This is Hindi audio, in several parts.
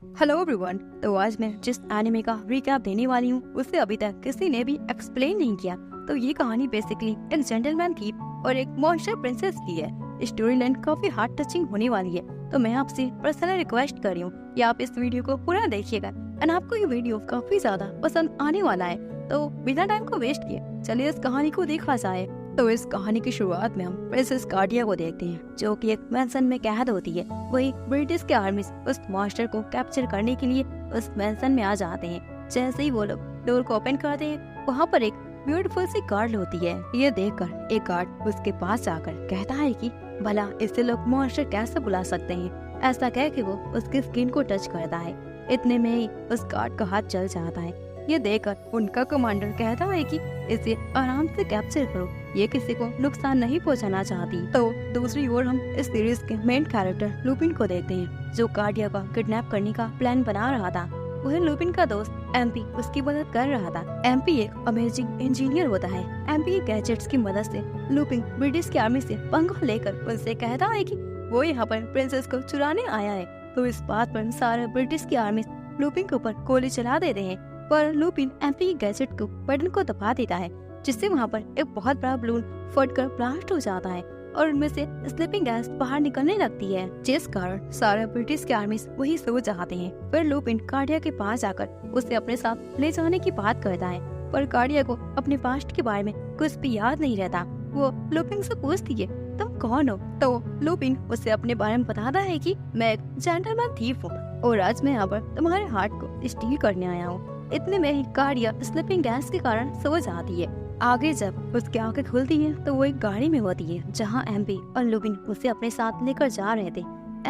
Hello everyone. तो आज मैं जिस एनिमे का रिकैप देने वाली हूँ उसे अभी तक किसी ने भी एक्सप्लेन नहीं किया। तो ये कहानी बेसिकली एक जेंटलमैन थी और एक मॉन्स्टर प्रिंसेस की है। स्टोरी लाइन काफी हार्ट टचिंग होने वाली है, तो मैं आपसे पर्सनल रिक्वेस्ट कर रही हूँ कि आप इस वीडियो को पूरा देखिएगा एंड आपको ये वीडियो काफी ज्यादा पसंद आने वाला है। तो बिना टाइम को वेस्ट किए चलिए इस कहानी को देखा जाए। तो इस कहानी की शुरुआत में हम प्रिंसेस कार्डिया को देखते हैं, जो कि एक मैंशन में कैद होती है। वही ब्रिटिश के आर्मी उस मॉन्स्टर को कैप्चर करने के लिए उस मैंशन में आ जाते हैं। जैसे ही वो लोग डोर को ओपन करते हैं, वहाँ पर एक ब्यूटीफुल सी गर्ल होती है। ये देखकर एक गार्ड उसके पास जाकर कहता है कि भला इससे लोग मॉन्स्टर कैसे बुला सकते हैं। ऐसा कह के वो उसकी स्किन को टच करता है। इतने में ही उस गार्ड का हाथ चल जाता है। ये देखकर उनका कमांडर कहता है कि इसे आराम से कैप्चर करो, ये किसी को नुकसान नहीं पहुंचाना चाहती। तो दूसरी ओर हम इस सीरीज के मेन कैरेक्टर लुपिन को देखते हैं, जो कार्डिया का किडनैप करने का प्लान बना रहा था। वह लुपिन का दोस्त एमपी उसकी मदद कर रहा था। एमपी एक अमेजिंग इंजीनियर होता है। एमपी गैजेट्स की मदद से लुपिन ब्रिटिश की आर्मी से पंगा लेकर उनसे कहता है कि वो यहाँ पर प्रिंसेस को चुराने आया है। तो इस बात पर सारे ब्रिटिश की आर्मी लुपिन के ऊपर गोली चला देते हैं, पर लुपिन एमपी की गैजेट को बटन को दबा देता है, जिससे वहाँ पर एक बहुत बड़ा बलून फटकर ब्लास्ट हो जाता है और उनमें से स्लीपिंग गैस बाहर निकलने लगती है, जिस कारण सारे ब्रिटिश के आर्मी वही सो जाते हैं। फिर लुपिन कार्डिया के पास जाकर उसे अपने साथ ले जाने की बात करता है, पर कार्डिया को अपने पास्ट के बारे में कुछ भी याद नहीं रहता। वो लुपिन से पूछती है तुम कौन हो? तो लुपिन उसे अपने बारे में बताता है कि मैं एक जेंटलमैन थीफ हूँ और आज मैं यहाँ पर तुम्हारे हार्ट को स्टील करने आया हूँ। इतने में ही कार्डिया स्लीपिंग गैस के कारण सो जाती है। आगे जब उसकी आंखें खुलती हैं, तो वो एक गाड़ी में होती है, जहाँ एमपी और लुपिन उसे अपने साथ लेकर जा रहे थे।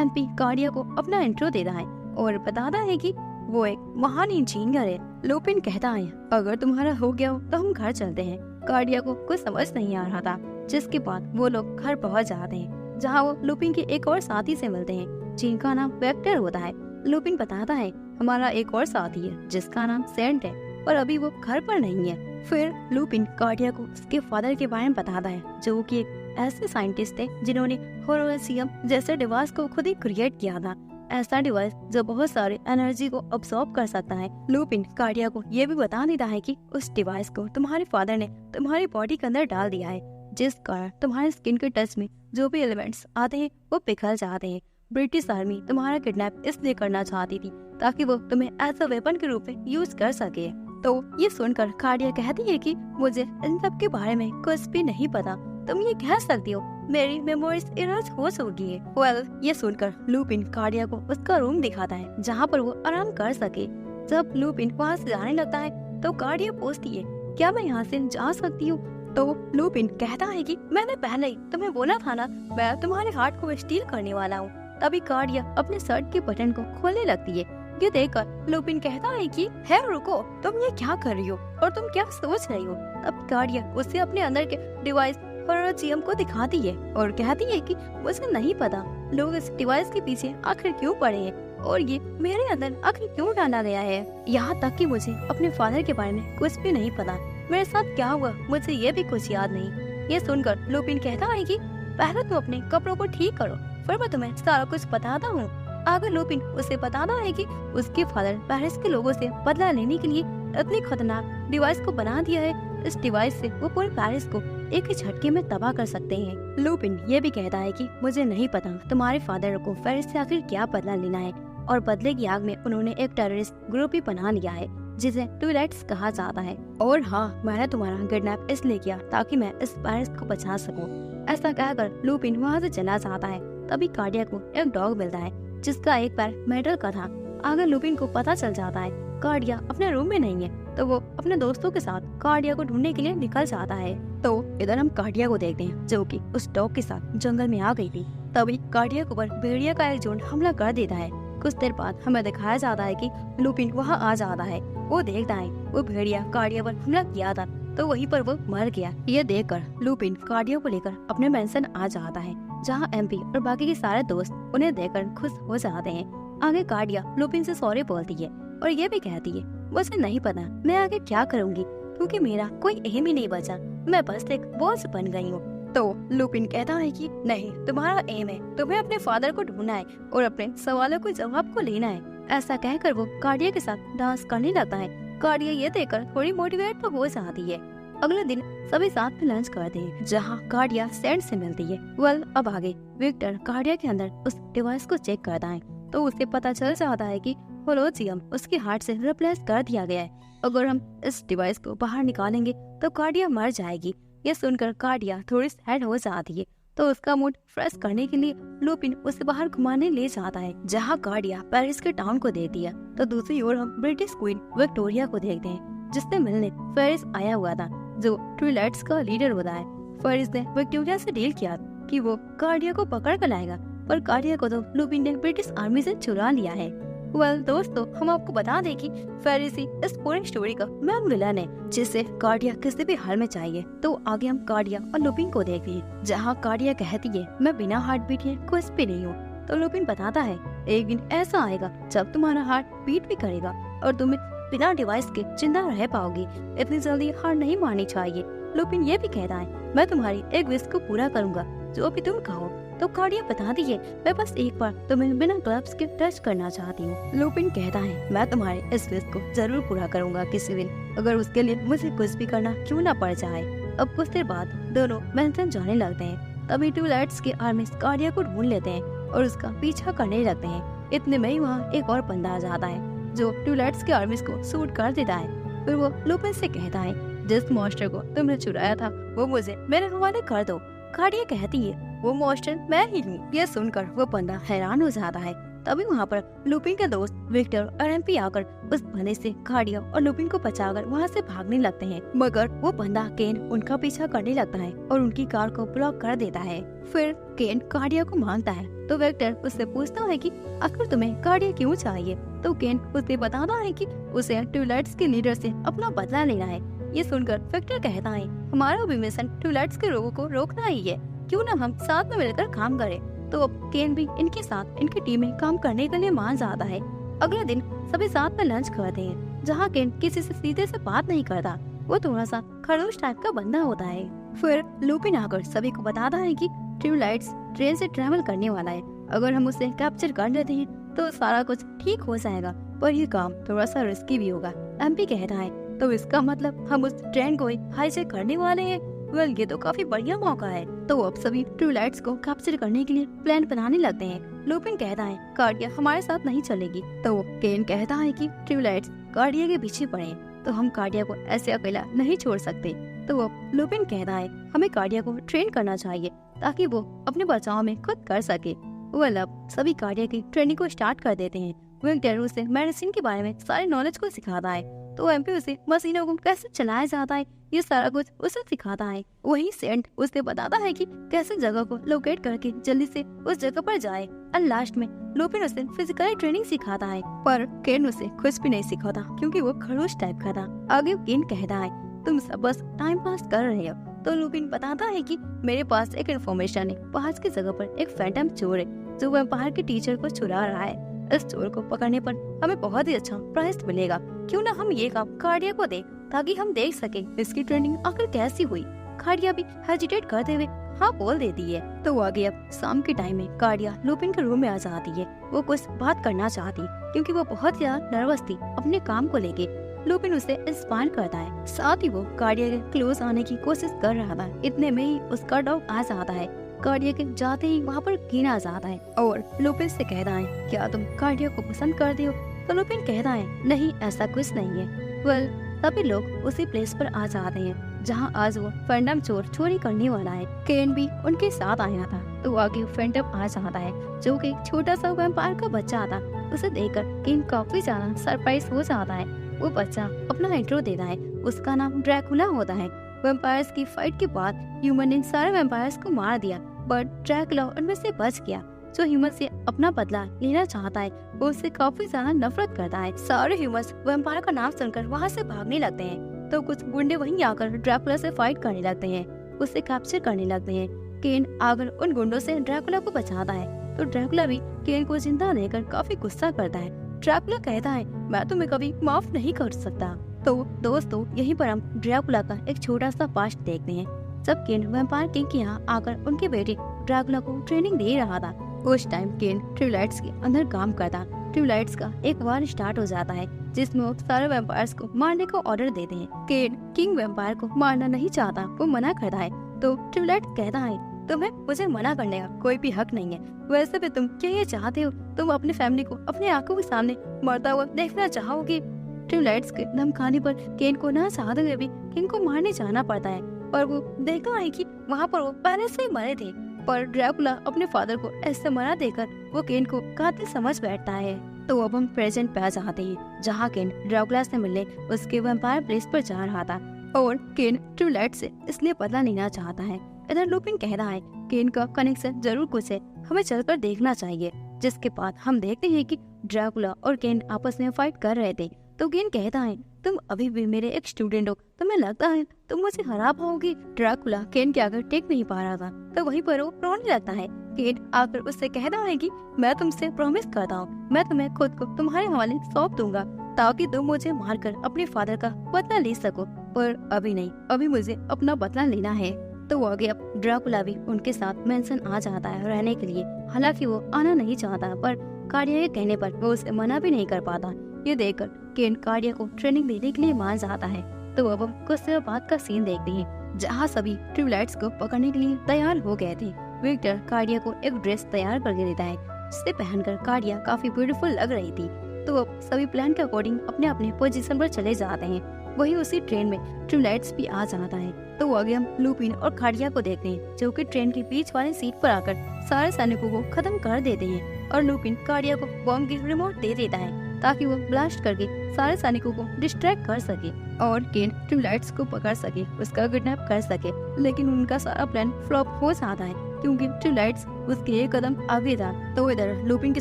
एमपी कार्डिया को अपना इंट्रो देता है और बताता है कि वो एक महान इंजीनियर है। लुपिन कहता है अगर तुम्हारा हो गया हो तो हम घर चलते हैं। कार्डिया को कुछ समझ नहीं आ रहा था, जिसके बाद वो लोग घर पहुँच जाते हैं, जहाँ वो लुपिन के एक और साथी से मिलते हैं, जिनका नाम वेक्टर होता है। लुपिन बताता है हमारा एक और साथी है जिसका नाम सेंट है, पर अभी वो घर पर नहीं है। फिर लुपिन कार्डिया को उसके फादर के बारे में बताता है, जो कि एक ऐसे साइंटिस्ट थे जिन्होंने होरोसियम जैसे डिवाइस को खुद ही क्रिएट किया था। ऐसा डिवाइस जो बहुत सारे एनर्जी को अब्सॉर्ब कर सकता है। लुपिन कार्डिया को ये भी बता देता है कि उस डिवाइस को तुम्हारे फादर ने तुम्हारी बॉडी के अंदर डाल दिया है, जिस कारण तुम्हारे स्किन के टच में जो भी एलिमेंट्स आते हैं वो पिघल जाते हैं। ब्रिटिश आर्मी तुम्हारा किडनैप इसलिए करना चाहती थी ताकि वो तुम्हें एज अ वेपन के रूप में यूज कर सके। तो ये सुनकर कार्डिया कहती है कि मुझे इन सब के बारे में कुछ भी नहीं पता। तुम ये कह सकती हो मेरी मेमोरीज इरेज हो चुकी है। वेल, ये सुनकर लुपिन कार्डिया को उसका रूम दिखाता है, जहाँ पर वो आराम कर सके। जब लुपिन वहाँ से जाने लगता है, तो कार्डिया पूछती है क्या मैं यहाँ से जा सकती हूँ? तो लुपिन कहता है कि मैंने पहले ही तुम्हें बोला था ना, मैं तुम्हारे हार्ट को स्टील करने वाला हूँ। तभी कार्डिया अपने शर्ट के बटन को खोलने लगती है। ये देखकर लुपिन कहता है कि है रुको, तुम ये क्या कर रही हो और तुम क्या सोच रही हो? तब कार्डिया उसे अपने अंदर के डिवाइस होरोसियम को दिखाती है और कहती है कि मुझे नहीं पता लोग इस डिवाइस के पीछे आखिर क्यों पड़े हैं और ये मेरे अंदर आखिर क्यों डाला गया है। यहाँ तक कि मुझे अपने फादर के बारे में कुछ भी नहीं पता। मेरे साथ क्या हुआ मुझे ये भी कुछ याद नहीं। ये सुनकर लुपिन कहता है कि पहले तुम अपने कपड़ों को ठीक करो, फिर मैं तुम्हें सारा कुछ बताता हूँ। आगे लुपिन उसे बताता है कि उसके फादर पेरिस के लोगों से बदला लेने के लिए इतनी खतरनाक डिवाइस को बना दिया है। इस डिवाइस से वो पूरे पेरिस को एक ही झटके में तबाह कर सकते हैं। लुपिन ये भी कहता है कि मुझे नहीं पता तुम्हारे फादर को पेरिस से आखिर क्या बदला लेना है, और बदले की आग में उन्होंने एक टेररिस्ट ग्रुप ही बना लिया है जिसे ट्विलाइट्स कहा जाता है। और हाँ, मैंने तुम्हारा किडनैप इसलिए किया ताकि मैं इस पेरिस को बचा सकूं। ऐसा कहकर लुपिन वहाँ से चला जाता है। तभी कार्डिया को एक डॉग मिलता है जिसका एक पैर मेटल का था। आगे लुपिन को पता चल जाता है कार्डिया अपने रूम में नहीं है, तो वो अपने दोस्तों के साथ कार्डिया को ढूंढने के लिए निकल जाता है। तो इधर हम कार्डिया को देखते हैं, जो कि उस डॉग के साथ जंगल में आ गई थी। तभी कार्डिया के ऊपर भेड़िया का एक झुंड हमला कर देता है। कुछ देर बाद हमें दिखाया जाता है कि लुपिन वहाँ आ जाता है। वो देखता है वो भेड़िया कार्डिया पर हमला किया था, तो वहीं पर वो मर गया। ये देखकर लुपिन कार्डिया को लेकर अपने मेंशन आ जाता है, जहाँ एमपी और बाकी के सारे दोस्त उन्हें देखकर खुश हो जाते हैं। आगे कार्डिया लुपिन से सॉरी बोलती है और ये भी कहती है मुझे नहीं पता मैं आगे क्या करूँगी, क्योंकि मेरा कोई एम ही नहीं बचा, मैं बस एक बॉस बन गई हूँ। तो लुपिन कहता है कि नहीं, तुम्हारा एम है तुम्हें अपने फादर को ढूंढना है और अपने सवालों को जवाब को लेना है। ऐसा कहकर वो कार्डिया के साथ डांस करने लगता है। कार्डिया ये देखकर थोड़ी मोटिवेट तो हो जाती है। अगले दिन सभी साथ में लंच करते हैं, जहाँ कार्डिया सैंड से मिलती है। वेल, अब आगे विक्टर कार्डिया के अंदर उस डिवाइस को चेक करता है तो उसे पता चल जाता है कि होलोजियम उसके हार्ट से रिप्लेस कर दिया गया है। अगर हम इस डिवाइस को बाहर निकालेंगे तो कार्डिया मर जाएगी। ये सुनकर कार्डिया थोड़ी सैड हो जाती है, तो उसका मूड फ्रेश करने के लिए लुपिन उसे बाहर घुमाने ले जाता है, जहाँ कार्डिया पेरिस के टाउन को देखती है। तो दूसरी ओर हम ब्रिटिश क्वीन विक्टोरिया को देखते हैं, जिससे मिलने फेरिस आया हुआ था, जो ट्विलाइट्स का लीडर होता है। फेरिस ने विक्टोरिया से डील किया कि वो कार्डिया को पकड़ कर लाएगा, पर कार्डिया को तो लुपिन ने ब्रिटिश आर्मी से चुरा लिया है। वेल दोस्तों, हम आपको बता दें कि फेरिस ही इस पूरी स्टोरी का मेन विलन है, जिसे कार्डिया किसी भी हाल में चाहिए। तो आगे हम कार्डिया और लुपिन को देखते हैं, जहाँ कार्डिया कहती है मैं बिना हार्ट बीट के कुछ भी नहीं हूँ। तो लुपिन बताता है एक दिन ऐसा आएगा जब तुम्हारा हार्ट बीट भी करेगा और तुम्हें बिना डिवाइस के जिंदा रह पाओगी। इतनी जल्दी हार नहीं मारनी चाहिए। लुपिन ये भी कहता है मैं तुम्हारी एक विश को पूरा करूंगा, जो भी तुम कहो। तो कार्डिया बताती है मैं बस एक बार तुम्हें बिना ग्लव्स के टच करना चाहती हूँ। लुपिन कहता है मैं तुम्हारे इस विश को जरूर पूरा करूंगा किसी दिन, अगर उसके लिए मुझे कुछ भी करना क्यों ना पड़ जाए। अब कुछ देर बाद दोनों मैंसन जाने लगते हैं। तभी ट्विलाइट्स के आर्मी कार्डिया को ढूंढ लेते हैं और उसका पीछा करने लगते हैं। इतने में ही वहाँ एक और बंदा आ जाता है, जो ट्विलाइट्स के आर्मी को शूट कर देता है। फिर वो लुपिन से कहता है जिस मॉन्स्टर को तुमने चुराया था वो मुझे मेरे हवाले कर दो। कार्डिया कहती है वो मॉन्स्टर मैं ही हूँ। यह सुनकर वो बंदा हैरान हो जाता है। तभी वहाँ पर लुपिन के दोस्त विक्टर और एमपी आकर उस बंदे से कार्डिया और लुपिन को बचाकर वहाँ से भागने लगते हैं, मगर वो बंदा केन उनका पीछा करने लगता है और उनकी कार को ब्लॉक कर देता है। फिर केन कार्डिया को मांगता है तो विक्टर उससे पूछता है कि आखिर तुम्हें कार्डिया क्यों चाहिए। तो केन उसे बताता है कि उसे ट्विलाइट्स के लीडर से अपना बदला लेना है। ये सुनकर विक्टर कहता है हमारा भी मिशन ट्विलाइट्स के लोगों को रोकना ही है, क्यों न हम साथ में मिलकर काम करें। तो अब केन भी इनके साथ इनकी टीम में काम करने के लिए मान जाता है। अगले दिन सभी साथ में लंच करते हैं, जहाँ केन किसी से सीधे से बात नहीं करता, वो थोड़ा सा खड़ूस टाइप का बंदा होता है। फिर लुपिन आकर सभी को बताता है कि ट्विलाइट्स ट्रेन से ट्रेवल करने वाला है, अगर हम उसे कैप्चर कर लेते हैं तो सारा कुछ ठीक हो जाएगा, पर ये काम थोड़ा सा रिस्की भी होगा। एमपी कहता है तो इसका मतलब हम उस ट्रेन को हाईजैक करने वाले हैं। वेल, ये तो काफी बढ़िया मौका है। तो अब सभी ट्विलाइट्स को कैप्चर करने के लिए प्लान बनाने लगते हैं। लुपिन कहता है कार्डिया हमारे साथ नहीं चलेगी। तो केन कहता है कि ट्विलाइट्स कार्डिया के पीछे पड़े, तो हम कार्डिया को ऐसे अकेला नहीं छोड़ सकते। तो अब लुपिन कहता है हमें कार्डिया को ट्रेन करना चाहिए ताकि वो अपने बचाव में खुद कर सके। वेल, अब सभी कार्डिया की ट्रेनिंग को स्टार्ट कर देते हैं। विक्टर उसे मेडिसिन के बारे में सारे नॉलेज को सिखाता है, तो एमपी उसे मशीनों को कैसे चलाया जाता है ये सारा कुछ उसे सिखाता है। वही सेंट उसे बताता है कि कैसे जगह को लोकेट करके जल्दी से उस जगह पर जाए। और लास्ट में लुपिन उसे फिजिकल ट्रेनिंग सिखाता है, पर केन उसे कुछ भी नहीं सिखाता क्योंकि वो खड़ूस टाइप का था। आगे केन कहता है तुम सब बस टाइम पास कर रहे हो। तो लुपिन बताता है कि मेरे पास एक इन्फॉर्मेशन है, पहाड़ की जगह पर एक फैंटम चोर है जो वैम्पायर के टीचर को चुरा रहा है। इस चोर को पकड़ने पर हमें बहुत ही अच्छा प्राइस मिलेगा, क्यों ना हम ये काम कार्डिया को दे ताकि हम देख सके इसकी ट्रेनिंग आखिर कैसी हुई। कार्डिया भी हेजिटेट करते हुए हाँ बोल देती है। तो आगे अब शाम के टाइम में कार्डिया लुपिन के रूम में आ जाती है। वो कुछ बात करना चाहती क्योंकि वो बहुत ज्यादा नर्वस थी अपने काम को लेके। लुपिन उसे इंस्पायर करता है, साथ ही वो कार्डिया के क्लोज आने की कोशिश कर रहा था। इतने में ही उसका डॉग आ जाता है। कार्डिया के जाते ही वहाँ पर केन आ जाता है और लुपिन से कहता है क्या तुम कार्डिया को पसंद करते हो। तो लुपिन कहता है नहीं, ऐसा कुछ नहीं है। वेल, सभी लोग उसी प्लेस पर आ जाते हैं जहाँ आज वो फैंटम चोर चोरी करने वाला है। केन भी उनके साथ आया था। तो आगे फैंटम आ जाता है जो कि छोटा सा वैम्पायर का बच्चा था। उसे देखकर केन काफी ज्यादा सरप्राइज हो जाता है। वो बच्चा अपना इंट्रो देता है, उसका नाम ड्रैकुला होता है। वैम्पायर्स की फाइट के बाद ह्यूमन ने सारे वैम्पायर्स को मार दिया, बट ड्रैकुला उनमें से बच गया। जो ह्यूमन से अपना बदला लेना चाहता है वो उससे काफी ज्यादा नफरत करता है। सारे ह्यूमंस वैम्पायर का नाम सुनकर वहाँ से भागने लगते हैं। तो कुछ गुंडे वहीं आकर ड्रैकुला से फाइट करने लगते हैं, उसे कैप्चर करने लगते हैं। केन आकर उन गुंडों से ड्रैकुला को बचाता है। तो ड्रैकुला भी केन को जिंदा देखकर काफी गुस्सा करता है। ड्रैकुला कहता है मैं तुम्हें कभी माफ नहीं कर सकता। तो दोस्तों, यहीं पर हम ड्रैकुला का एक छोटा सा पास्ट देखते हैं। जब केन वैम्पायर किंग के यहाँ आकर उनके बेटे ड्रैकुला को ट्रेनिंग दे रहा था, उस टाइम केन ट्विलाइट्स के अंदर काम करता। ट्विलाइट्स का एक वार स्टार्ट हो जाता है जिसमें वो सारे वैम्पायर्स को मारने का ऑर्डर देते हैं। केन किंग वैम्पायर को मारना नहीं चाहता, वो मना करता है तो ट्विलाइट कहता है तुम्हें मुझे मना करने का कोई भी हक नहीं है। वैसे भी तुम क्या ये चाहते हो, तुम अपनी फैमिली को अपने आंखों के सामने मरता हुआ देखना चाहोगे। ट्विलाइट्स के धमकाने पर केन को ना चाहते हुए भी किंग को मारने जाना पड़ता है, पर वो देखता है कि वहाँ पर वो पहले से ही मरे थे। पर ड्रैकुला अपने फादर को ऐसे मना देकर वो केन को कातिल समझ बैठता है। तो अब हम प्रेजेंट पे आ जाते हैं जहाँ केन ड्रैकुला से मिलने उसके वैम्पायर प्लेस पर जा रहा था और केन ट्विलाइट से इसलिए बदला लेना चाहता है। इधर लुपिन कहता है केन का कनेक्शन जरूर कुछ है, हमें चलकर देखना चाहिए। जिसके बाद हम देखते हैं कि ड्रैकुला और केन आपस में फाइट कर रहे थे। तो केन कहता है तुम अभी भी मेरे एक स्टूडेंट हो, तुम्हें लगता है तुम मुझे हरा पाओगी। ड्रैकुला केन के आगे टेक नहीं पा रहा था तो वहीं पर वो रोने लगता है। केन आकर उससे कहता है कि मैं तुमसे प्रॉमिस करता हूँ मैं तुम्हें खुद को तुम्हारे हवाले सौंप दूंगा ताकि तुम मुझे मारकर अपने फादर का बदला ले सको, पर अभी नहीं, अभी मुझे अपना बदला लेना है। तो वो आगे अब ड्रैकुला भी उनके साथ मेंशन आ जाता है रहने के लिए। हालांकि वो आना नहीं चाहता पर कार्डिया के कहने पर वो उसे मना भी नहीं कर पाता। ये देखकर केन कार्डिया को ट्रेनिंग देने के लिए मान जाता है। तो अब हम कुछ देर बाद का सीन देखते हैं जहाँ सभी ट्विलाइट्स को पकड़ने के लिए तैयार हो गए थे। विक्टर कार्डिया को एक ड्रेस तैयार करके देता है जिसे पहनकर कार्डिया काफी ब्यूटीफुल लग रही थी। तो अब सभी प्लान के अकॉर्डिंग अपने अपने पोजीशन पर चले जाते हैं। वही उसी ट्रेन में ट्विलाइट्स भी आ जाता है। तो आगे हम लुपिन और कार्डिया को देखते हैं जो कि ट्रेन के बीच वाली सीट पर आकर सारे सैनिकों को खत्म कर देते हैं और लुपिन कार्डिया को बॉम्ब की रिमोट दे देता है ताकि वो ब्लास्ट करके सारे सैनिकों को डिस्ट्रैक्ट कर सके और केन ट्विलाइट्स को पकड़ सके, उसका किडनैप कर सके। लेकिन उनका सारा प्लान फ्लॉप हो जाता है क्योंकि ट्विलाइट्स उसके एक कदम आगे था। तो इधर लुपिन के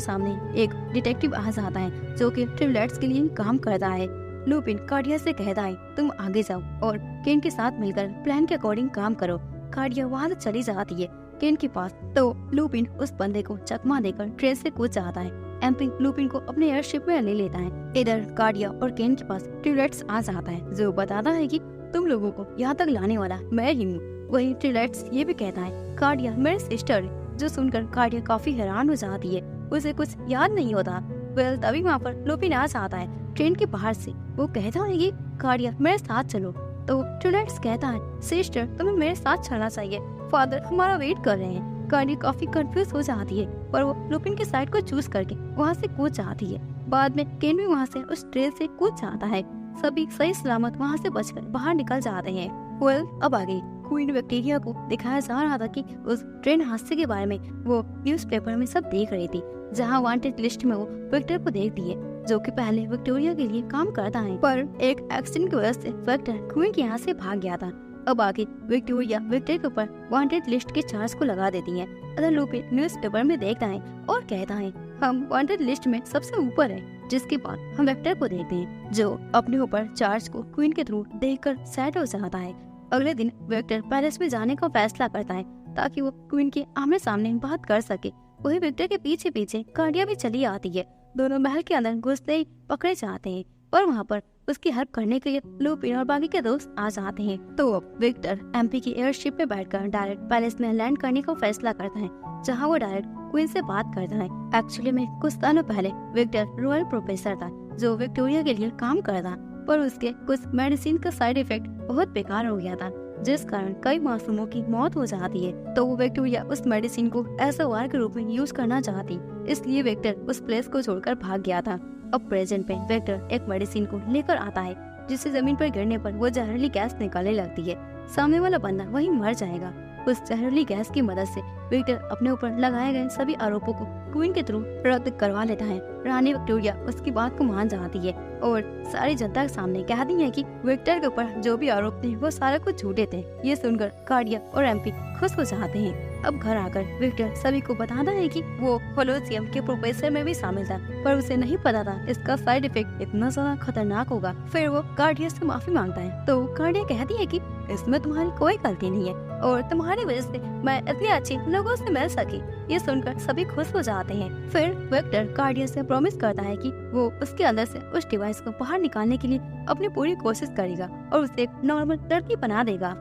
सामने एक डिटेक्टिव आ जाता है जो कि ट्विलाइट्स के लिए काम करता है। लुपिन कार्डिया से कहता है तुम आगे जाओ और केन के साथ मिलकर प्लान के अकॉर्डिंग काम करो। कार्डिया वहाँ से चली जाती है केन के पास। तो लुपिन उस बंदे को चकमा देकर ट्रेन से कूद जाता है। एम्पी लुपिन को अपने एयरशिप में ले लेता है। इधर कार्डिया और केन के पास ट्विलाइट्स आ जाता है जो बताता है कि तुम लोगों को यहाँ तक लाने वाला मैं ही हूँ। वही ट्विलाइट्स ये भी कहता है कार्डिया मेरी सिस्टर है, जो सुनकर कार्डिया काफी हैरान हो जाती है, उसे कुछ याद नहीं होता। वेल तभी वहाँ पर लुपिन आ जाता है ट्रेन के बाहर से। वो कहता है कि कार्डिया मेरे साथ चलो। तो ट्विलाइट्स कहता है सिस्टर तुम्हें मेरे साथ चलना चाहिए, फादर हमारा वेट कर रहे हैं। कार्डिया काफी कंफ्यूज हो जाती है पर वो लुपिन के साइड को चूज करके वहाँ से कूद जाती है। बाद में केन भी वहाँ से उस ट्रेन से कूद जाता है। सभी सही सलामत वहाँ से बचकर बाहर निकल जाते हैं। वेल अब आगे क्वीन विक्टोरिया को दिखाया जा रहा था कि उस ट्रेन हादसे के बारे में वो न्यूज़पेपर में सब देख रही थी, जहाँ वांटेड लिस्ट में वो विक्टर को देखती है जो कि पहले विक्टोरिया के लिए काम करता है, पर एक एक्सीडेंट की वजह से विक्टर क्वीन के यहाँ से भाग गया था। अब आगे विक्टोरिया विक्टर के ऊपर वांटेड लिस्ट के चार्ज को लगा देती है। अदर लुपिन न्यूज़पेपर में देखता है और कहता है हम वांटेड लिस्ट में सबसे ऊपर है। जिसके बाद हम विक्टर को देखते हैं जो अपने ऊपर चार्ज को क्वीन के थ्रू देखकर सैड हो जाता है। अगले दिन विक्टर पैलेस में जाने का फैसला करता है ताकि वो क्वीन के आमने सामने बात कर सके। वही विक्टर के पीछे पीछे कार्डिया भी चली आती है। दोनों महल के अंदर घुसते ही पकड़े जाते हैं और वहाँ पर उसकी हेल्प करने के लिए लुपिन और बाकी के दोस्त आ जाते हैं। तो अब विक्टर एमपी की एयरशिप में बैठकर डायरेक्ट पैलेस में लैंड करने का फैसला करता है, जहाँ वो डायरेक्ट क्वीन से बात करता है। एक्चुअली में कुछ सालों पहले विक्टर रॉयल प्रोफेसर था जो विक्टोरिया के लिए काम करता, पर उसके कुछ मेडिसिन का साइड इफेक्ट बहुत बेकार हो गया था जिस कारण कई मासूमों की मौत हो जाती है। तो वो विक्टोरिया उस मेडिसिन को एज अ वार के रूप में यूज करना चाहती, इसलिए विक्टर उस प्लेस को छोड़कर भाग गया था। अब प्रेजेंट में विक्टर एक मेडिसिन को लेकर आता है जिससे जमीन पर गिरने पर वो जहरीली गैस निकलने लगती है। सामने वाला बंदा वहीं मर जाएगा। उस जहरीली गैस की मदद से विक्टर अपने ऊपर लगाए गए सभी आरोपों को क्वीन के थ्रू रद्द करवा लेता है। रानी विक्टोरिया उसकी बात को मान जाती है और सारी जनता के सामने कहती है कि विक्टर के ऊपर जो भी आरोप थे वो सारे कुछ झूठे थे। ये सुनकर कार्डिया और एमपी खुश हो जाते हैं। अब घर आकर विक्टर सभी को बताता है कि वो कोलोसियम के प्रोफेसर में भी शामिल था, पर उसे नहीं पता था इसका साइड इफेक्ट इतना ज्यादा खतरनाक होगा। फिर वो कार्डिया से माफी मांगता है तो कार्डिया कहती है कि इसमें तुम्हारी कोई गलती नहीं है और तुम्हारी वजह से मैं इतने अच्छे लोगों से मिल सकी। ये सुनकर सभी खुश हो जाते हैं। फिर विक्टर कार्डिया से प्रॉमिस करता है कि वो उसके अंदर से उस डिवाइस को बाहर निकालने के लिए अपनी पूरी कोशिश करेगा और उसे एक नॉर्मल लड़की बना देगा।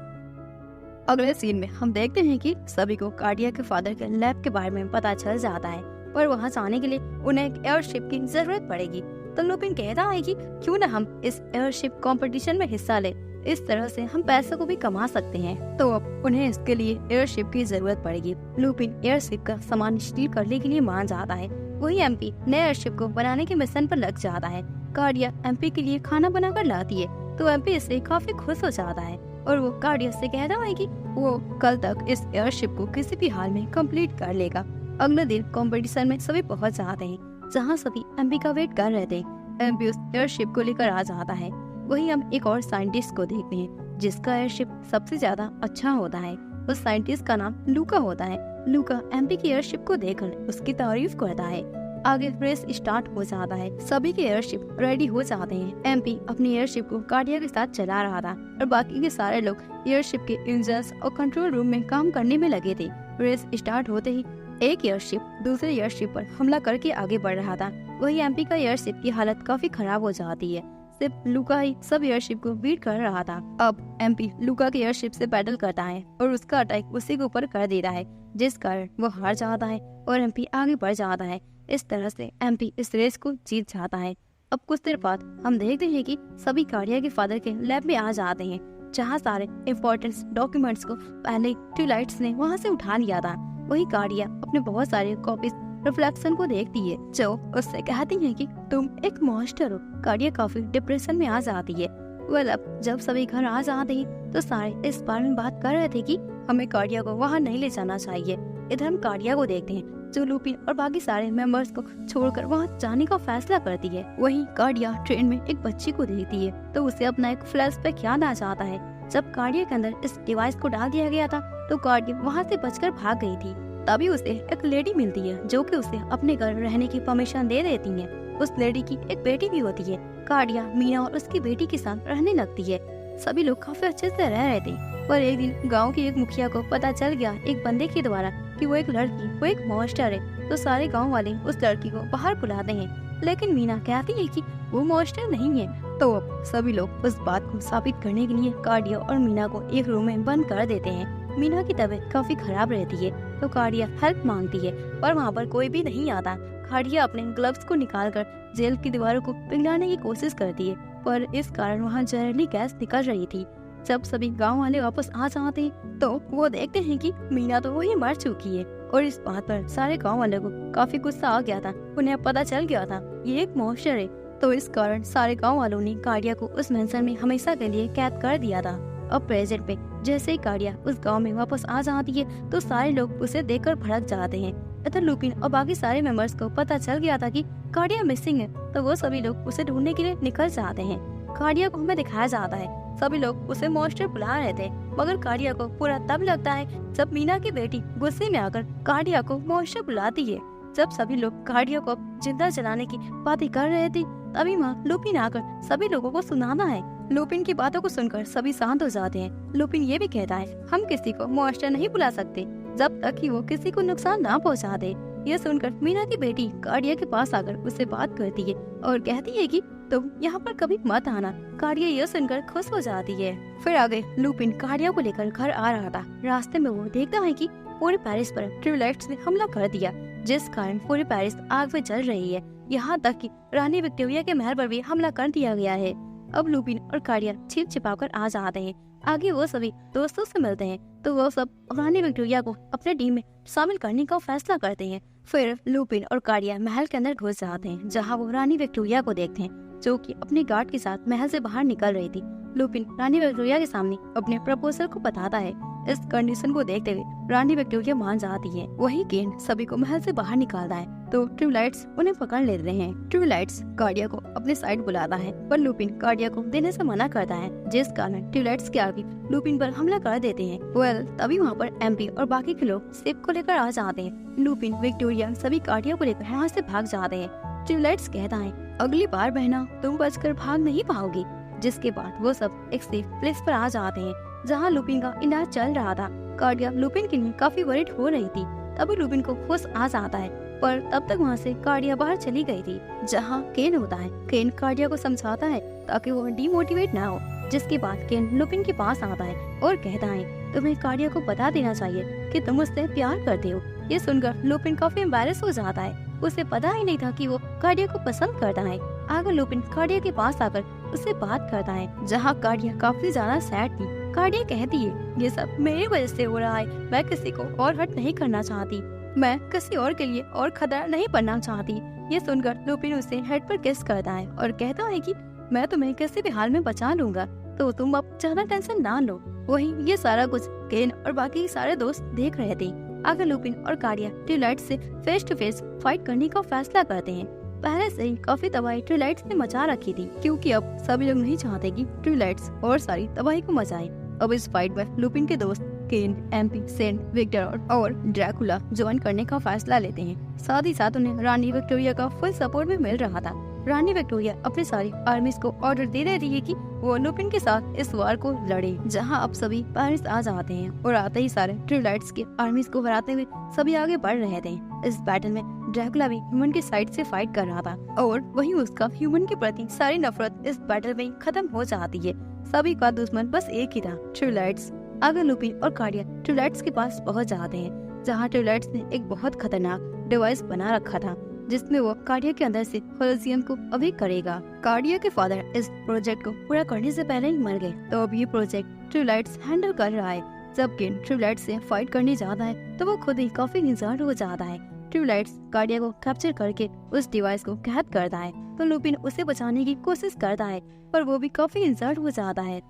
अगले सीन में हम देखते हैं कि सभी को कार्डिया के फादर के लैब के बारे में पता चल जाता है और वहाँ जाने के लिए उन्हें एक एयरशिप की जरूरत पड़ेगी। तो लुपिन कहता है कि क्यों न हम इस एयरशिप कंपटीशन में हिस्सा ले, इस तरह से हम पैसों को भी कमा सकते हैं। तो अब उन्हें इसके लिए एयरशिप की जरूरत पड़ेगी। लुपिन एयरशिप का सामान स्टील करने के लिए मान जाता है। वही एमपी नए एयरशिप को बनाने के मिशन पर लग जाता है। कार्डिया एमपी के लिए खाना बनाकर लाती है तो एमपी इससे काफी खुश हो जाता है और वो कार्डिया से कहता है कि वो कल तक इस एयरशिप को किसी भी हाल में कंप्लीट कर लेगा। अगले दिन कंपटीशन में सभी पहुंच जाते हैं जहां सभी एमपी का वेट कर रहे थे। एमपी उस एयरशिप को लेकर आ जाता है। वही हम एक और साइंटिस्ट को देखते हैं जिसका एयरशिप सबसे ज्यादा अच्छा होता है। उस साइंटिस्ट का नाम लूका होता है। लूका एमपी की एयरशिप को देखकर उसकी तारीफ करता है। आगे रेस स्टार्ट हो जाता है। सभी के एयरशिप रेडी हो जाते हैं। एमपी अपनी एयरशिप को कार्डिया के साथ चला रहा था और बाकी के सारे लोग एयरशिप के इंजन्स और कंट्रोल रूम में काम करने में लगे थे। रेस स्टार्ट होते ही एक एयरशिप दूसरे एयरशिप पर हमला करके आगे बढ़ रहा था। वही एमपी का एयरशिप की हालत काफी खराब हो जाती है। सिर्फ लूका ही सब एयरशिप को बीट कर रहा था। अब एमपी लूका के एयरशिप से बैटल करता है और उसका अटैक उसी के ऊपर कर देता है, जिस कारण वो हार जाता है और एमपी आगे बढ़ जाता है। इस तरह से एमपी इस रेस को जीत जाता है। अब कुछ देर बाद हम देखते हैं कि सभी कार्डिया के फादर के लैब में आ जाते हैं, जहाँ सारे इम्पोर्टेंट डॉक्यूमेंट्स को पहले ट्विलाइट्स ने वहाँ से उठा लिया था। वही कार्डिया अपने बहुत सारे कॉपीज रिफ्लेक्शन को देखती है जो उससे कहती है कि तुम एक मॉन्स्टर हो। कार्डिया काफी डिप्रेशन में आ जाती है। अब जब सभी घर आ जाते हैं तो सारे इस बारे में बात कर रहे थे कि हमें कार्डिया को वहाँ नहीं ले जाना चाहिए। इधर हम कार्डिया को देखते हैं जो लुपिन और बाकी सारे मेंबर्स को छोड़कर वहाँ जाने का फैसला करती है। वहीं कार्डिया ट्रेन में एक बच्ची को देखती है तो उसे अपना एक फ्लैशबैक याद आ जाता है। जब कार्डिया के अंदर इस डिवाइस को डाल दिया गया था तो कार्डिया वहाँ से बचकर भाग गई थी। तभी उसे एक लेडी मिलती है जो कि उसे अपने घर रहने की परमिशन दे देती है। उस लेडी की एक बेटी भी होती है। कार्डिया मीना और उसकी बेटी के साथ रहने लगती है। सभी लोग काफी अच्छे से रह रहे थे, पर एक दिन गांव के एक मुखिया को पता चल गया एक बंदे के द्वारा कि वो एक मॉन्स्टर है। तो सारे गांव वाले उस लड़की को बाहर बुलाते हैं, लेकिन मीना कहती है कि वो मॉन्स्टर नहीं है। तो अब सभी लोग उस बात को साबित करने के लिए कार्डिया और मीना को एक रूम में बंद कर देते हैं। मीना की तबीयत काफी खराब रहती है तो कार्डिया हेल्प मांगती है, पर वहाँ पर कोई भी नहीं आता। कार्डिया अपने ग्लव्स को निकालकर जेल की दीवारों को पिघलाने की कोशिश करती है, पर इस कारण वहाँ जहरीली गैस निकल रही थी। जब सभी गांव वाले वापस आ जाते हैं तो वो देखते हैं कि मीना तो वही मर चुकी है और इस बात पर सारे गांव वालों को काफी गुस्सा आ गया था। उन्हें पता चल गया था ये एक मॉन्स्टर है, तो इस कारण सारे गांव वालों ने कार्डिया को उस मेंशन में हमेशा के लिए कैद कर दिया था। अब प्रेजेंट में जैसे ही कार्डिया उस गांव में वापस आ जाती है तो सारे लोग उसे देखकर भड़क जाते हैं। इधर लुपिन और बाकी सारे मेंबर्स को पता चल गया था कि कार्डिया मिसिंग है, तो वो सभी लोग उसे ढूंढने के लिए निकल जाते हैं। कार्डिया को हमें दिखाया जाता है सभी लोग उसे मॉन्स्टर बुला रहे थे, मगर कार्डिया को पूरा तब लगता है जब मीना की बेटी गुस्से में आकर कार्डिया को मॉन्स्टर बुलाती है। जब सभी लोग कार्डिया को जिंदा जलाने की बातें कर रहे थे तभी माँ लुपिन आकर सभी लोगों को सुनाना है। लुपिन की बातों को सुनकर सभी शांत हो जाते हैं। लुपिन ये भी कहता है हम किसी को मॉन्स्टर नहीं बुला सकते जब तक कि वो किसी को नुकसान ना पहुंचा दे। यह सुनकर मीना की बेटी कार्डिया के पास आकर उससे बात करती है और कहती है कि तुम यहाँ पर कभी मत आना। कार्डिया यह सुनकर खुश हो जाती है। फिर आगे लुपिन कार्डिया को लेकर घर आ रहा था। रास्ते में वो देखता है कि पूरे पेरिस पर ट्विलाइट्स ने हमला कर दिया, जिस कारण पूरी पेरिस आग में जल रही है। यहाँ तक कि रानी विक्टोरिया के महल पर भी हमला कर दिया गया है। अब लुपिन और कार्डिया छिप छिपाकर आ जाते हैं। आगे वो सभी दोस्तों से मिलते हैं तो वो सब रानी विक्टोरिया को अपने टीम में शामिल करने का फैसला करते हैं। फिर लुपिन और कार्डिया महल के अंदर घुस जाते हैं, जहाँ वो रानी विक्टोरिया को देखते हैं जो कि अपने गार्ड के साथ महल से बाहर निकल रही थी। लुपिन रानी विक्टोरिया के सामने अपने प्रपोजल को बताता है। इस कंडीशन को देखते हुए रानी विक्टोरिया मान जाती है। वही केन सभी को महल से बाहर निकालता है तो ट्विलाइट्स उन्हें पकड़ लेते हैं। ट्विलाइट्स कार्डिया को अपने साइड बुलाता है, पर लुपिन कार्डिया को देने से मना करता है, जिस कारण ट्विलाइट्स के आर्मी लुपिन पर हमला कर देते हैं। तभी वहाँ पर एमपी और बाकी के लोग शिप को लेकर आ जाते हैं। लुपिन विक्टोरिया सभी कार्डिया को लेकर वहाँ से भाग जाते हैं। ट्विलाइट्स कहता है अगली बार बहना तुम बचकर भाग नहीं पाओगी। जिसके बाद वो सब एक सेफ प्लेस पर आ जाते हैं जहाँ लुपिन का इलाज चल रहा था। कार्डिया लुपिन के लिए काफी वरिड हो रही थी। तभी लुपिन को होश आ जाता है, पर तब तक वहाँ से कार्डिया बाहर चली गई थी। जहाँ केन होता है, केन कार्डिया को समझाता है ताकि वो डिमोटिवेट ना हो। जिसके बाद केन लुपिन के पास आता है और कहता है तुम्हें कार्डिया को बता देना चाहिए कि तुम उससे प्यार करते हो। ये सुनकर लुपिन काफी एम्बैरेस हो जाता है उसे पता ही नहीं था कि वो कार्डिया को पसंद करता है। आगे लुपिन कार्डिया के पास आकर उससे बात करता है, जहाँ कार्डिया काफी ज्यादा सैड थी। कार्डिया कहती है, ये सब मेरी वजह से हो रहा है, मैं किसी को और हर्ट नहीं करना चाहती, मैं किसी और के लिए और खतरा नहीं बनना चाहती। ये सुनकर लुपिन उसे हेड पर किस करता है और कहता है कि मैं तुम्हें किसी भी हाल में बचा लूंगा, तो तुम अब ज्यादा टेंशन ना लो। वही ये सारा कुछ केन और बाकी सारे दोस्त देख रहे थे। आगे लुपिन और कार्डिया ट्विलाइट से फेस टू फेस फाइट करने का फैसला करते हैं। पहले से ही काफी तबाही ट्विलाइट्स ने मचा रखी थी, क्योंकि अब सभी लोग नहीं चाहते कि ट्विलाइट्स और सारी तबाही को मचाए। अब इस फाइट में लुपिन के दोस्त केन, एम्पी, सेंट, विक्टर और ड्रैकुला ज्वाइन करने का फैसला लेते हैं। साथ ही साथ उन्हें रानी विक्टोरिया का फुल सपोर्ट भी मिल रहा था। रानी विक्टोरिया अपनी सारी आर्मीज को ऑर्डर दे रही है कि वो लुपिन के साथ इस वार को लड़े, जहां अब सभी पेरिस आ जाते हैं और आते ही सारे ट्विलाइट्स के आर्मीज को हराते हुए सभी आगे बढ़ रहे थे। इस बैटल में ड्रैकुला भी ह्यूमन की साइड से फाइट कर रहा था और वहीं उसका ह्यूमन के प्रति सारी नफरत इस बैटल में खत्म हो जाती है। सभी का दुश्मन बस एक ही था, ट्विलाइट्स। आगे लुपिन और कार्डिया ट्विलाइट्स के पास पहुंच जाते हैं, जहां ट्विलाइट्स ने एक बहुत खतरनाक डिवाइस बना रखा था, जिसमें वो कार्डिया के अंदर से होलोजियम को अभी करेगा। कार्डिया के फादर इस प्रोजेक्ट को पूरा करने से पहले ही मर गए, तो अब ये प्रोजेक्ट ट्विलाइट्स हैंडल कर रहा है। जब केन ट्विलाइट्स से फाइट करने जाता है तो वो खुद ही काफी इंसल्ट हो जाता है। ट्विलाइट्स कार्डिया को कैप्चर करके उस डिवाइस को कैद करता है, तो लुपिन उसे बचाने की कोशिश करता है, पर वो भी काफी इंसल्ट हो जाता है।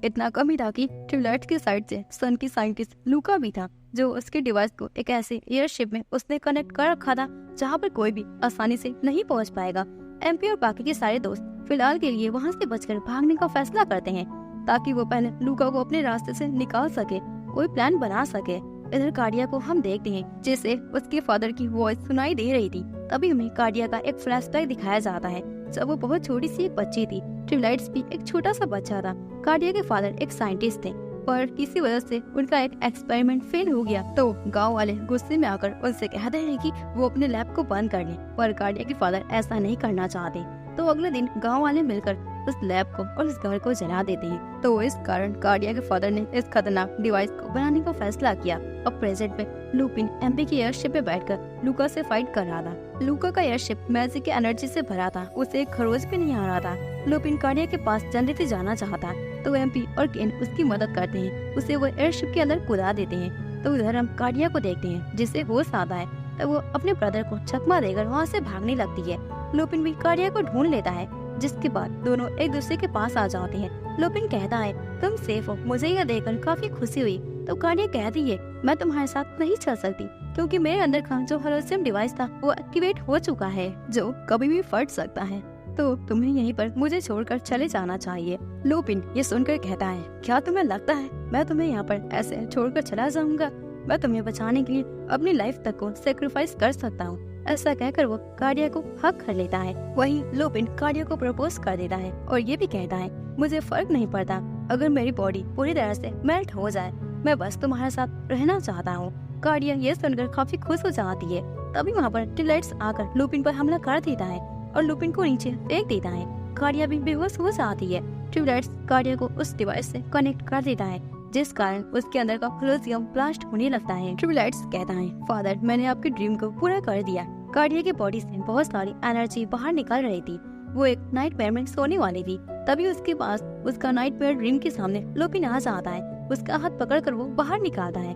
इतना कम ही था कि ट्विलाइट्स की साइड से सन की साइंटिस्ट लूका भी था, जो उसके डिवाइस को एक ऐसे एयरशिप में उसने कनेक्ट कर रखा था जहाँ पर कोई भी आसानी से नहीं पहुँच पाएगा। एम्पी और बाकी के सारे दोस्त फिलहाल के लिए वहाँ से बचकर भागने का फैसला करते हैं, ताकि वो पहले लूका को अपने रास्ते से निकाल सके, कोई प्लान बना सके। इधर कार्डिया को हम देखते हैं, जिसे उसके फादर की वॉइस सुनाई दे रही थी। तभी हमें कार्डिया का एक फ्लैशबैक दिखाया जाता है, जब वो बहुत छोटी सी एक बच्ची थी। ट्विलाइट्स भी एक छोटा सा बच्चा था। कार्डिया के फादर एक साइंटिस्ट थे, पर किसी वजह से उनका एक एक्सपेरिमेंट फेल हो गया, तो गांव वाले गुस्से में आकर उनसे कहते हैं कि वो अपने लैब को बंद कर लें, पर कार्डिया के फादर ऐसा नहीं करना चाहते। तो अगले दिन गांव वाले मिलकर उस लैब को और उस घर को जला देते हैं। तो इस कारण कार्डिया के फादर ने इस खतरनाक डिवाइस को बनाने का फैसला किया। अब प्रेजेंट में लुपिन एम्पी की एयरशिप पे बैठकर लूका से फाइट कर रहा था। लूका का एयरशिप मैजिक की एनर्जी से भरा था, उसे एक खरोच भी नहीं आ रहा था। लुपिन कार्डिया के पास जल्दी से जाना चाहता, तो एम्पी और केन उसकी मदद करते हैं, उसे वो एयरशिप के अंदर कूदा देते हैं। तो इधर हम कार्डिया को देखते हैं, जिसे होश आता है, तो वो अपने ब्रदर को चकमा देकर वहाँ से भागने लगती है। लुपिन भी कार्डिया को ढूंढ लेता है, जिसके बाद दोनों एक दूसरे के पास आ जाते हैं। लुपिन कहता है, तुम सेफ हो, मुझे यह देखकर काफी खुशी हुई। तो कार्डिया कहती है, मैं तुम्हारे साथ नहीं चल सकती, क्योंकि मेरे अंदर का जो होलोजियम डिवाइस था वो एक्टिवेट हो चुका है, जो कभी भी फट सकता है, तो तुम्हें यहीं पर मुझे छोड़कर चले जाना चाहिए। लुपिन ये सुनकर कहता है, क्या तुम्हें लगता है मैं तुम्हें यहाँ पर ऐसे छोड़कर चला जाऊंगा? मैं तुम्हें बचाने के लिए अपनी लाइफ तक को सेक्रीफाइस कर सकता हूँ। ऐसा कहकर वो कार्डिया को हक कर लेता है। वहीं लुपिन कार्डिया को प्रपोज कर देता है और ये भी कहता है, मुझे फर्क नहीं पड़ता अगर मेरी बॉडी पूरी तरह से मेल्ट हो जाए, मैं बस तुम्हारे साथ रहना चाहता हूँ। कार्डिया ये सुनकर काफी खुश हो जाती है। तभी वहाँ पर ट्विलाइट्स आकर लुपिन पर हमला कर देता है और लुपिन को नीचे फेंक देता है। कार्डिया भी बेहोश हो जाती है। ट्विलाइट्स कार्डिया को उस डिवाइस से कनेक्ट कर देता है, जिस कारण उसके अंदर का होलोजियम ब्लास्ट होने लगता है। ट्विलाइट्स कहता है, फादर मैंने आपके ड्रीम को पूरा कर दिया। कार्डिया की बॉडी से बहुत सारी एनर्जी बाहर निकल रही थी, वो एक नाइटमेयर में सोने वाली थी। तभी उसके पास उसका नाइटमेयर ड्रीम के सामने लुपिन आ जाता है, उसका हाथ पकड़कर वो बाहर निकालता है।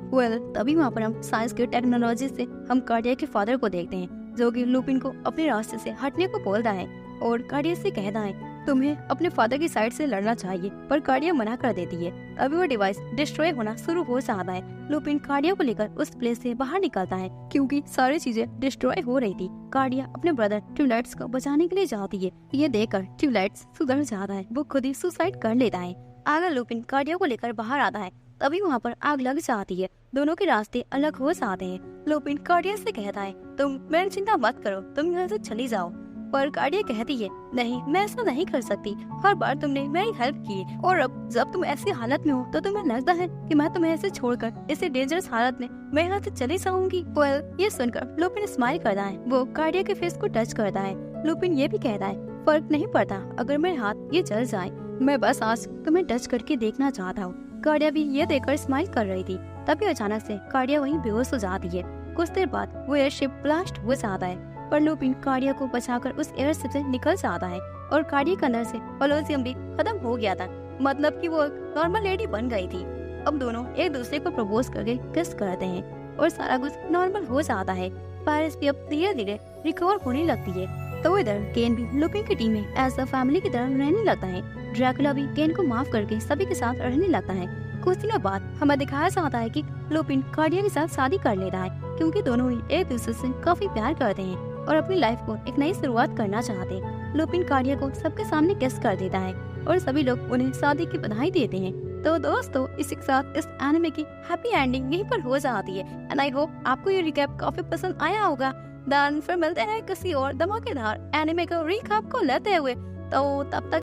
तभी वहाँ पर हम साइंस की टेक्नोलॉजी से हम कार्डिया के फादर को देखते हैं, जो कि लुपिन को अपने रास्ते से हटने को बोलता है और कार्डिया से कहता है, तुम्हें अपने फादर की साइड से लड़ना चाहिए, पर कार्डिया मना कर देती है। तभी वो डिवाइस डिस्ट्रॉय होना शुरू हो जाता है। लुपिन कार्डिया को लेकर उस प्लेस से बाहर निकलता है, क्योंकि सारी चीजें डिस्ट्रॉय हो रही थी। कार्डिया अपने ब्रदर ट्विलाइट्स को बचाने के लिए जाती है। ये देखकर ट्विलाइट्स सुधर जाता है, वो खुद ही सुसाइड कर लेता है। आगे लुपिन कार्डिया को लेकर बाहर आता है, तभी वहाँ पर आग लग जाती है। दोनों के रास्ते अलग हो जाते हैं। लुपिन कार्डिया से कहता है, तुम मेरी चिंता मत करो, तुम यहाँ से चली जाओ। पर कार्डिया कहती है, नहीं मैं ऐसा नहीं कर सकती, हर बार तुमने मेरी हेल्प की, और अब जब तुम ऐसी हालत में हो तो तुम्हें लगता है कि मैं तुम्हें ऐसे छोड़कर इसे डेंजरस हालत में मैं यहाँ से चली जाऊंगी। ये सुनकर लुपिन स्माइल करता है, वो कार्डिया के फेस को टच करता है। लुपिन ये भी कहता है, फर्क नहीं पड़ता अगर मेरे हाथ ये जल जाए, मैं बस आज तुम्हें टच करके देखना चाहता हूँ। कार्डिया भी ये देखकर स्माइल कर रही थी। तभी अचानक से कार्डिया वहीं बेहोश हो जाती है। कुछ देर बाद वो एयरशिप ब्लास्ट हो जाता है पर लुपिन कार्डिया को बचाकर उस एयरशिप से निकल जाता है और कार्डिया के अंदर से कोलोसियम भी खत्म हो गया था। मतलब कि वो एक नॉर्मल लेडी बन गई थी। अब दोनों एक दूसरे को प्रपोज करके किस करते हैं और सारा कुछ नॉर्मल हो जाता है। पारिस भी अब धीरे धीरे रिकवर होने लगती है। तो इधर केन भी लुपिन की टीम में एज अ फैमिली की तरह रहने लगता है। ड्रैकुला भी केन को माफ करके सभी के साथ रहने लगता है। कुछ दिनों बाद हमें दिखाया जाता है कि लुपिन कार्डिया के साथ शादी कर लेता है, क्योंकि दोनों ही एक दूसरे से काफी प्यार करते हैं और अपनी लाइफ को एक नई शुरुआत करना चाहते हैं। लुपिन कार्डिया को सबके सामने किस कर देता है और सभी लोग उन्हें शादी की बधाई देते हैं। तो दोस्तों, इसी के साथ इस एनिमे की हैप्पी एंडिंग यहीं पर हो जाती है। एंड आई होप आपको ये रिकैप काफी पसंद आया होगा। देन फिर मिलते हैं किसी और धमाकेदार एनिमे का रिकैप को लेते हुए। तो तब तक